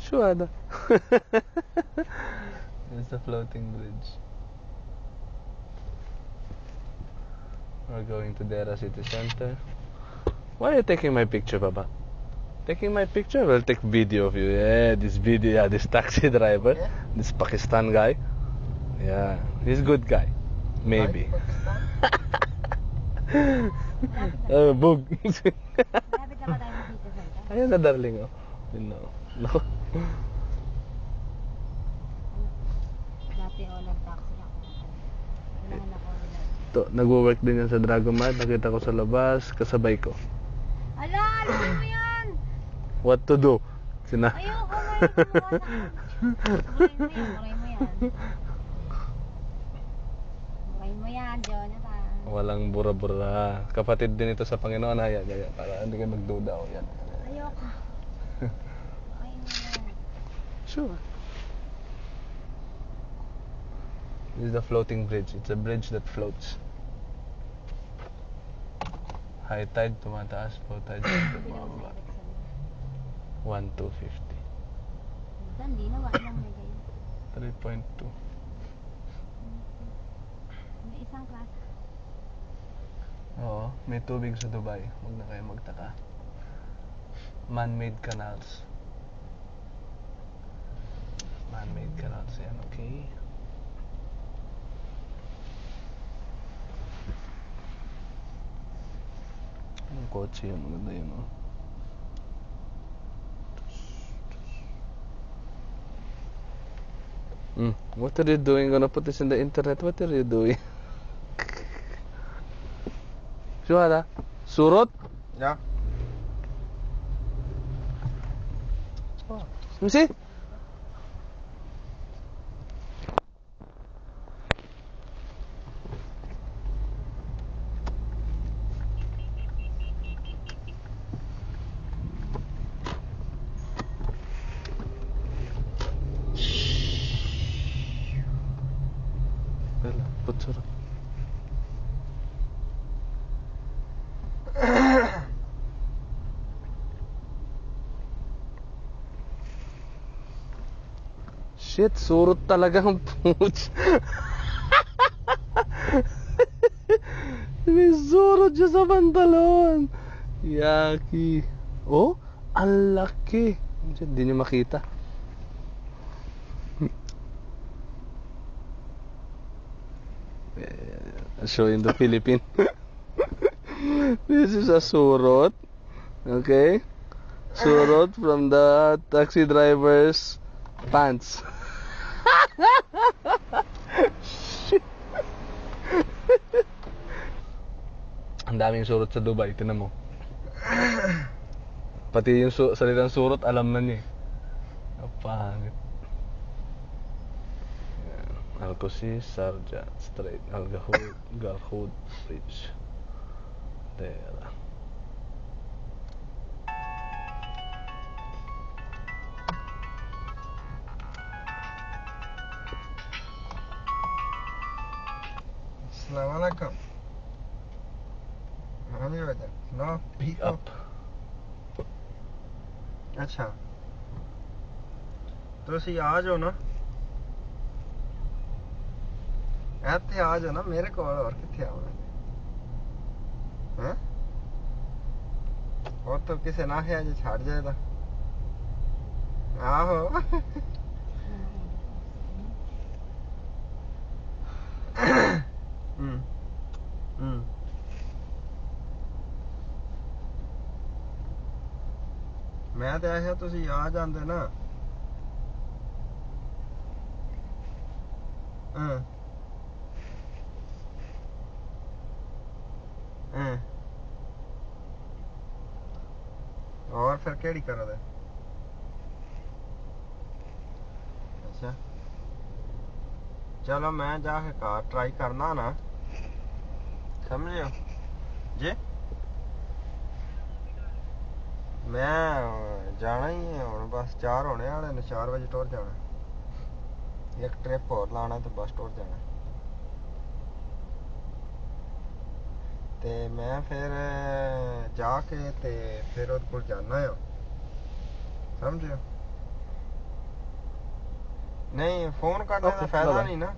شو هذا؟ It's a floating bridge. We're going to Dera City Center. Why are you taking my picture, Baba? Taking my picture? We'll take video of you. Yeah, this video, yeah, this taxi driver, Yeah. this Pakistan guy. Yeah, he's a good guy. Maybe. Like Pakistan? Oh, bug. Lapit na ba tayo dito sa Ayun na, darling. Oh. You know. No. Dati nag-taxi ako. Kailangan ako nila. To, nagwo-work din yan sa Dragon Mart. Nakita ko sa labas, kasabay ko. Ala, alam mo yan! What to do? Sina... Ayoko, muray mo yan. Muray mo yan, Jonathan. Walang bura-bura. Kapatid din ito sa Panginoon. Ayan, ayan. Para hindi kayo magduda. O, yan. Ayoko. Muray mo yan. Sure. This is the floating bridge. It's a bridge that floats. High tide, tumataas. Low tide, tumababa. 1,250. Hindi na, wala lang may gayon. 3.2. May isang klase. Oo, may tubig sa Dubai. Huwag na kayo magtaka. Man-made canals. Man-made canals yan, okay? Yung kotse yun, maganda yun, oh. What are you doing? Gonna put this in the internet? What are you doing? شو هذا؟ صورة؟ Yeah. امشي. يلا بسرعة. Shit, surot talaga ang pooch. May surot siya sa pantalon. Yaki. Oh, ang laki. Hindi niyo makita. I'll show you in the Philippines. This is a surot. Okay? Surot from the taxi driver's pants. Shit. Ang daming surot sa Dubai, tinan mo. Pati yung salitang surot, alam na niya. Ang pangit. Al-Qusis, Sharjah, Strait, Al-Garhoud, Garhoud Bridge. There. Assalamualaikum. हाँ जी बेटा no Pick up. अच्छा ਤੁਸੀਂ ਆ ਜਾਓ ਨਾ ਇੱਥੇ ਆ ਜਾਓ ਨਾ ਮੇਰੇ ਕੋਲ ਹੋਰ ਕਿੱਥੇ ਆਉਣਾ ਹੈ ਹੋਰ ਤਾਂ ਕਿਸੇ ਨਾ ਹੈ ਜੇ ਛੱਡ ਜਾਏ ਤਾਂ ਆਹੋ ਮੈਂ ਤੇ ਆਖਿਆ ਤੁਸੀਂ ਆ ਜਾਂਦੇ ਨਾ और फिर केड़ी करा दे अच्छा चलो मैं जाके कार ट्राई करना ना समझे जी मैं जाना ही है हुण बस 4 होने वाले ने 4 बजे टुर जाना एक ट्रिप और लाना तो बस टुर जाना ते मैं फिर जाके ते फिर ओहदे कोल जाना है समझे ਨਹੀਂ ਫੋਨ ਕੱਟਣ ਦਾ Okay, ਫਾਇਦਾ bye-bye. ਨਹੀਂ ਨਾ